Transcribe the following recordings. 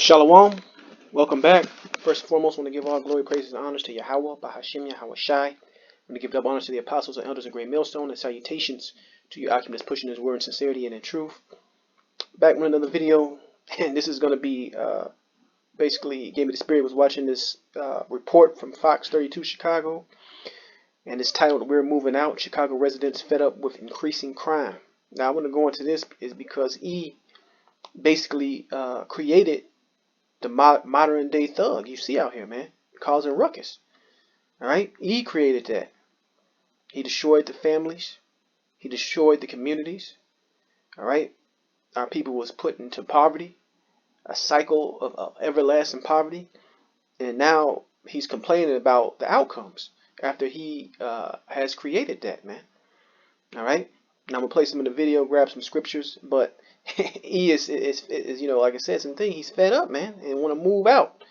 Shalom, welcome back. First and foremost, I want to give all glory, praises, and honors to Yahweh, Bahashim Yahweh Shai. I want to give double honors to the apostles and elders of Great Millstone, and salutations to you occupants pushing His word in sincerity and in truth. Back with another video, and this is going to be basically gave me the spirit. Was watching this report from Fox 32 Chicago, and it's titled "We're Moving Out. Chicago Residents Fed Up with Increasing Crime." Now, I want to go into this is because E basically created the modern day thug you see out here, man, causing ruckus. All right, he created that. He destroyed the families. He destroyed the communities. All right, our people was put into poverty, a cycle of everlasting poverty, and now he's complaining about the outcomes after he has created that, man. All right, now I'm gonna play some of the video, grab some scriptures, but he is you know, like I said, some thing he's fed up, man, and want to move out.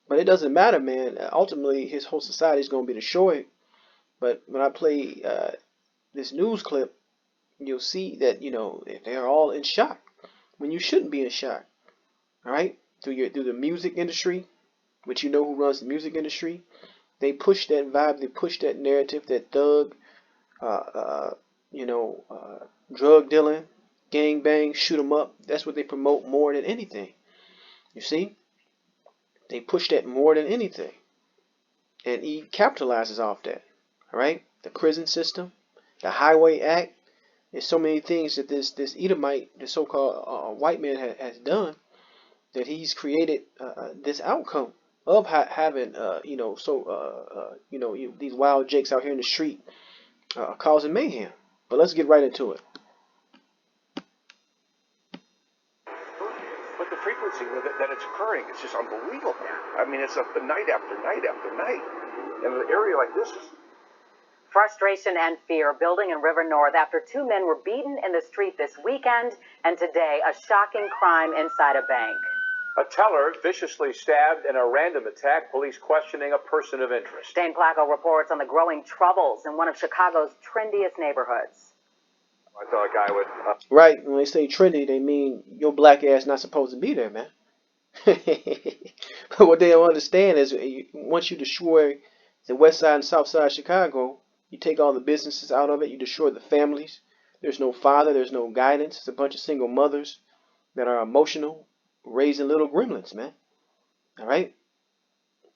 But it doesn't matter, man. Ultimately, his whole society is going to be destroyed. But when I play this news clip, you'll see that, you know, they're all in shock when you shouldn't be in shock. All right, through the music industry, which you know who runs the music industry, they push that vibe, they push that narrative, that thug, drug dealing, gang bang, shoot 'em up. That's what they promote more than anything. You see, they push that more than anything. And he capitalizes off that. All right, the prison system, the Highway Act. There's so many things that this Edomite, the so-called white man, has done, that he's created this outcome of having these wild jakes out here in the street causing mayhem. But let's get right into it. But the frequency that it's occurring is just unbelievable. I mean, it's night after night after night. In an area like this. Frustration and fear building in River North after two men were beaten in the street this weekend, and today a shocking crime inside a bank. A teller viciously stabbed in a random attack, police questioning a person of interest. Dane Placco reports on the growing troubles in one of Chicago's trendiest neighborhoods. I thought a guy would... Right, when they say trendy, they mean your black ass not supposed to be there, man. But what they don't understand is once you destroy the west side and south side of Chicago, you take all the businesses out of it, you destroy the families. There's no father, there's no guidance. It's a bunch of single mothers that are emotional, raising little gremlins, man. All right?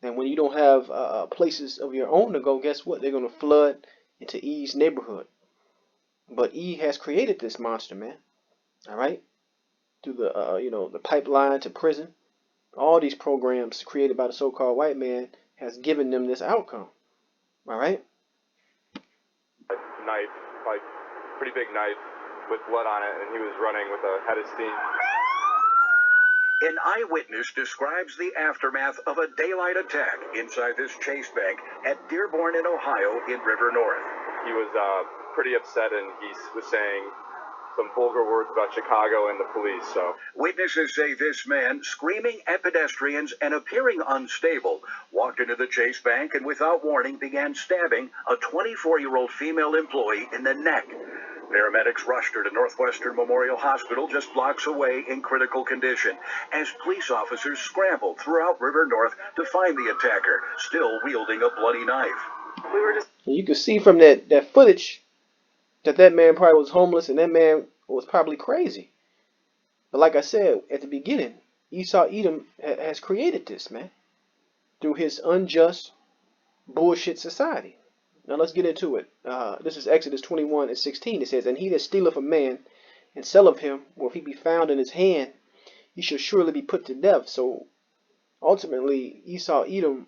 And when you don't have places of your own to go, guess what? They're going to flood into E's neighborhood. But E has created this monster, man. All right? Through the pipeline to prison. All these programs created by the so-called white man has given them this outcome. All right? Knife, like pretty big knife with blood on it, and he was running with a head of steam. An eyewitness describes the aftermath of a daylight attack inside this Chase Bank at Dearborn in Ohio in River North. He was pretty upset, and he was saying some vulgar words about Chicago and the police. So witnesses say this man, screaming at pedestrians and appearing unstable, walked into the Chase Bank and without warning began stabbing a 24-year-old female employee in the neck. Paramedics rushed her to Northwestern Memorial Hospital just blocks away in critical condition as police officers scrambled throughout River North to find the attacker, still wielding a bloody knife. You can see from that footage that man probably was homeless, and that man was probably crazy. But like I said at the beginning, Esau Edom has created this, man, through his unjust bullshit society. Now let's get into it. This is Exodus 21:16. It says, "And he that stealeth a man and selleth him, or if he be found in his hand, he shall surely be put to death." So ultimately, Esau Edom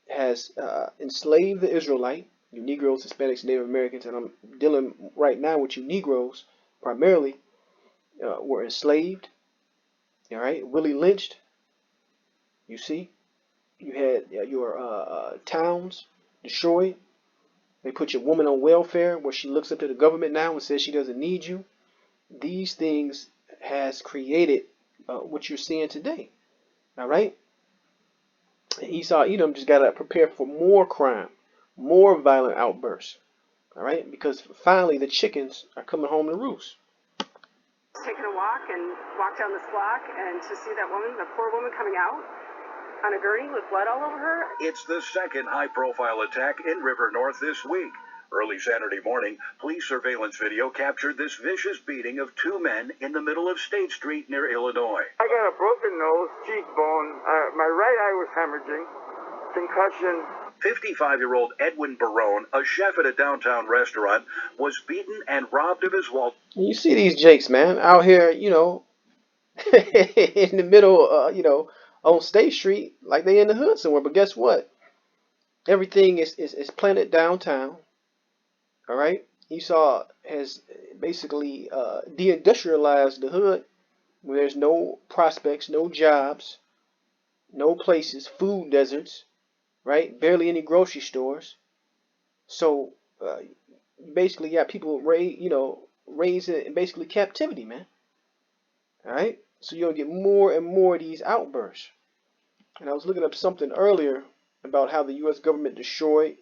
has enslaved the Israelite, you Negroes, Hispanics, Native Americans, and I'm dealing right now with you Negroes primarily, were enslaved. All right, Willie lynched. You see, you had your towns destroyed. They put your woman on welfare, where she looks up to the government now and says she doesn't need you. These things has created what you're seeing today. All right, and Esau Edom just got to prepare for more crime, more violent outbursts. All right, because finally the chickens are coming home to roost. Taking a walk and walked down this block, and to see that woman, the poor woman coming out on a gurney with blood all over her. It's the second high-profile attack in River North this week. Early Saturday morning, police surveillance video captured this vicious beating of two men in the middle of State Street near Illinois. I got a broken nose, cheekbone, my right eye was hemorrhaging, concussion. 55-year-old Edwin Barone, a chef at a downtown restaurant, was beaten and robbed of his wallet. You see these jakes, man, out here, you know, in the middle, you know, on State Street, like they in the hood somewhere. But guess what? Everything is planted downtown. All right. Esau has basically deindustrialized the hood, where there's no prospects, no jobs, no places, food deserts, right? Barely any grocery stores. So basically, yeah, people raised in basically captivity, man. All right. So you'll get more and more of these outbursts. And I was looking up something earlier about how the U.S. government destroyed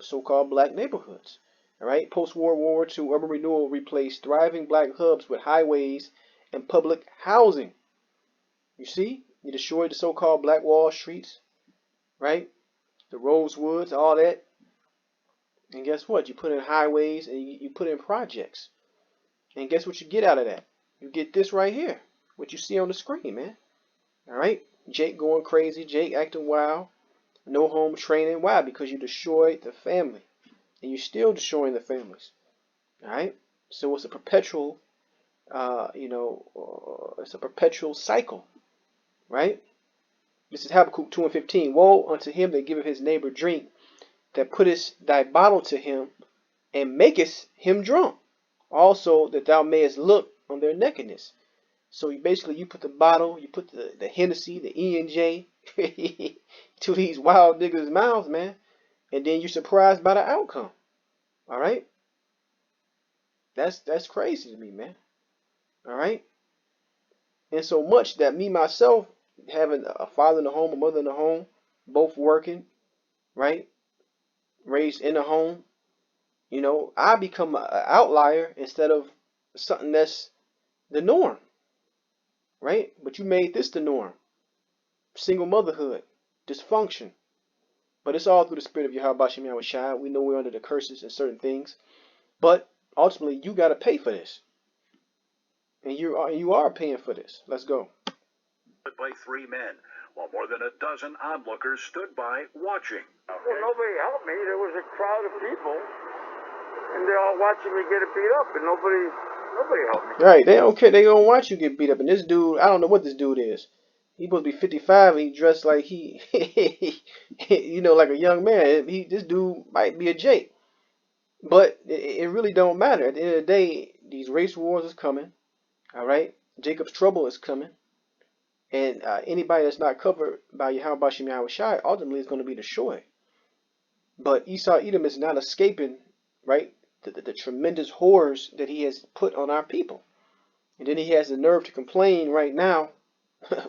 so-called black neighborhoods. All right, post-World War II, urban renewal replaced thriving black hubs with highways and public housing. You see, you destroyed the so-called Black Wall Streets, right? The Rosewoods, all that. And guess what? You put in highways and you put in projects. And guess what you get out of that? You get this right here, what you see on the screen, man. All right, Jake going crazy, Jake acting wild, no home training. Why? Because you destroyed the family. And you're still destroying the families. All right. So it's a perpetual, it's a perpetual cycle, right? This is Habakkuk 2:15. Woe unto him that giveth his neighbor drink, that puttest thy bottle to him, and makest him drunk. Also that thou mayest look on their nakedness. So you put the bottle, you put the Hennessy, the E&J to these wild niggas' mouths, man. And then you're surprised by the outcome. All right? That's crazy to me, man. All right? And so much that me, myself, having a father in the home, a mother in the home, both working, right? Raised in the home, you know, I become an outlier instead of something that's the norm, right? But you made this the norm. Single motherhood, dysfunction. But it's all through the spirit of Yahweh Shem Yahweh Shai. We know we're under the curses and certain things. But ultimately, you got to pay for this. And you are paying for this. Let's go. By three men, while more than a dozen onlookers stood by watching. Well, nobody helped me. There was a crowd of people, and they're all watching me get beat up, and nobody helped me. Right, they don't care. They gonna watch you get beat up. And this dude, I don't know what this dude is. He supposed to be 55 and he dressed like he, you know, like a young man. This dude might be a Jake. But it really don't matter. At the end of the day, these race wars is coming. All right? Jacob's trouble is coming. And anybody that's not covered by Yahweh Shem Yahweh Shai ultimately is going to be destroyed. But Esau Edom is not escaping, right, the tremendous horrors that he has put on our people. And then he has the nerve to complain right now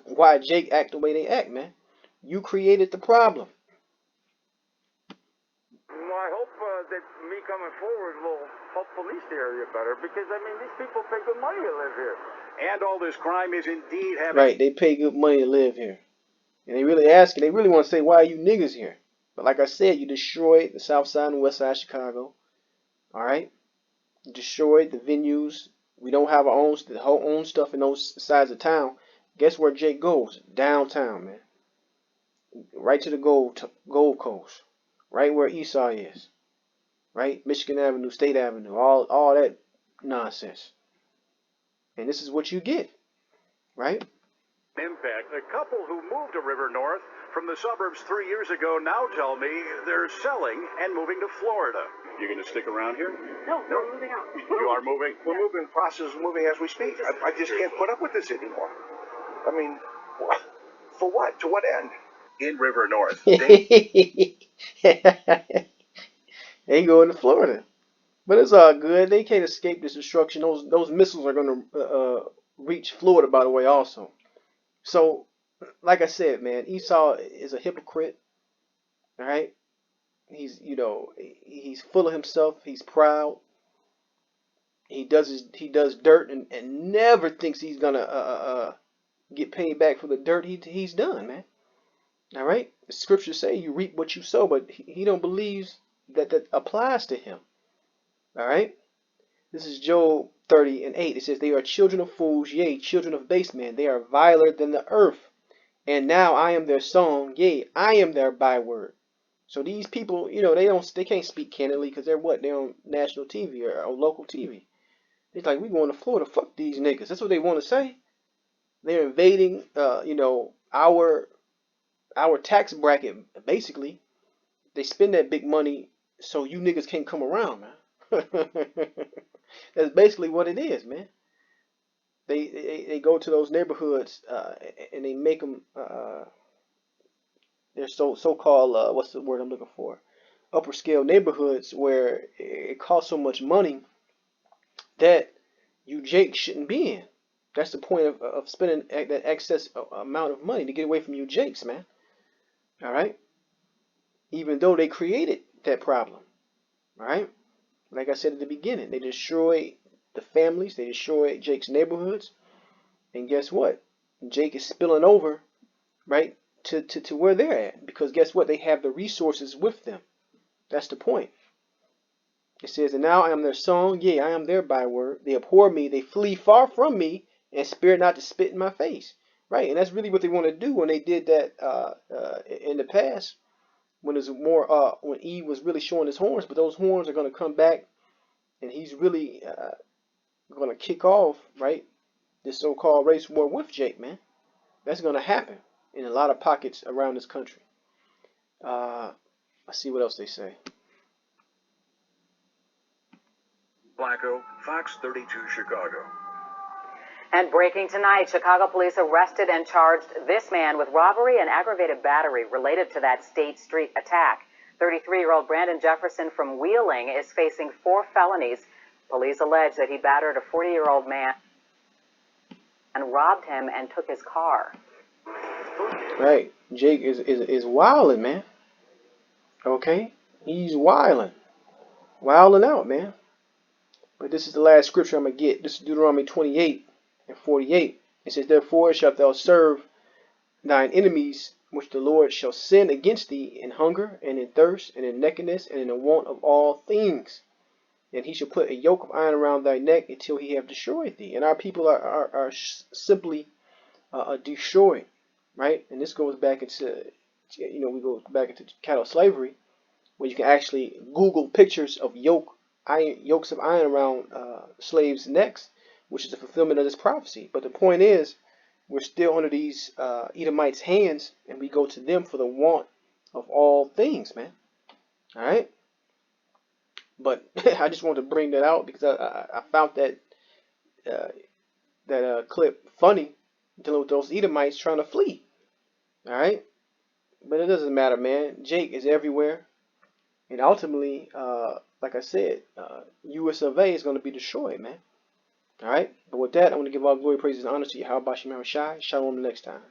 why Jake act the way they act, man. You created the problem. Well, I hope that me coming forward will help police the area better, because, I mean, these people pay good money to live here. And all this crime is indeed having... Right, they pay good money to live here. And they really ask, they really want to say, why are you niggas here? But like I said, you destroyed the south side and west side of Chicago. All right? You destroyed the venues. We don't have our own stuff in those sides of town. Guess where Jake goes? Downtown, man. Right to the Gold Coast. Right where Esau is. Right? Michigan Avenue, State Avenue, all that nonsense. And this is what you get. Right? Impact. A couple who moved to River North from the suburbs 3 years ago now tell me they're selling and moving to Florida. You going to stick around here? No, we're moving out. You are moving? We're moving, process of moving as we speak. I just can't put up with this anymore. I mean, for what? To what end? In River North. They going to Florida. But it's all good. They can't escape this destruction. Those missiles are going to reach Florida, by the way, also. So, like I said, man, Esau is a hypocrite. All right? He's full of himself. He's proud. He does dirt and never thinks he's gonna get paid back for the dirt he's done, man. All right. The scriptures say you reap what you sow, but he don't believe that applies to him. All right. This is Job 30:8. It says, "They are children of fools, yea, children of base men. They are viler than the earth. And now I am their song, yea, I am their byword." So these people, they can't speak candidly because they're what? They're on national TV or on local TV. It's like, we going to Florida, fuck these niggas. That's what they want to say. They're invading, our tax bracket, basically. They spend that big money so you niggas can't come around, man. That's basically what it is, man. They go to those neighborhoods and they make them. They're so-called what's the word I'm looking for? Upper scale neighborhoods where it costs so much money that you Jake shouldn't be in. That's the point of spending that excess amount of money to get away from you Jakes, man. All right. Even though they created that problem, all right. Like I said at the beginning, they destroyed the families, they destroyed Jake's neighborhoods, and guess what? Jake is spilling over, right, to where they're at, because guess what? They have the resources with them. That's the point. It says, "And now I am their song, yea, I am their byword. They abhor me, they flee far from me, and spare not to spit in my face." Right, and that's really what they want to do when they did that in the past, when it's more when Eve was really showing his horns. But those horns are going to come back, and he's really going to kick off, right, this so-called race war with Jake, man. That's going to happen in a lot of pockets around this country. Let's see what else they say. Blacko, Fox 32 Chicago. And breaking tonight, Chicago police arrested and charged this man with robbery and aggravated battery related to that State Street attack. 33-year-old Brandon Jefferson from Wheeling is facing 4 felonies. Police allege that he battered a 40-year-old man and robbed him and took his car. Right, Jake is wilding, man. Okay, he's wilding out, man. But this is the last scripture I'm gonna get. This is Deuteronomy 28:48. It says, "Therefore shalt thou serve thine enemies, which the Lord shall send against thee in hunger and in thirst and in nakedness and in the want of all things. And he shall put a yoke of iron around thy neck until he have destroyed thee." And our people are simply destroyed, right? And this goes back into, we go back into cattle slavery, where you can actually Google pictures of yokes of iron around slaves' necks, which is the fulfillment of this prophecy. But the point is, we're still under these Edomites' hands, and we go to them for the want of all things, man. All right. But I just wanted to bring that out because I found that clip funny, dealing with those Edomites trying to flee. All right. But it doesn't matter, man. Jake is everywhere, and ultimately, like I said, U.S. of A. is going to be destroyed, man. All right. But with that, I want to give all glory, praises, and honor to Yahweh Bashim Shai. Shalom the next time.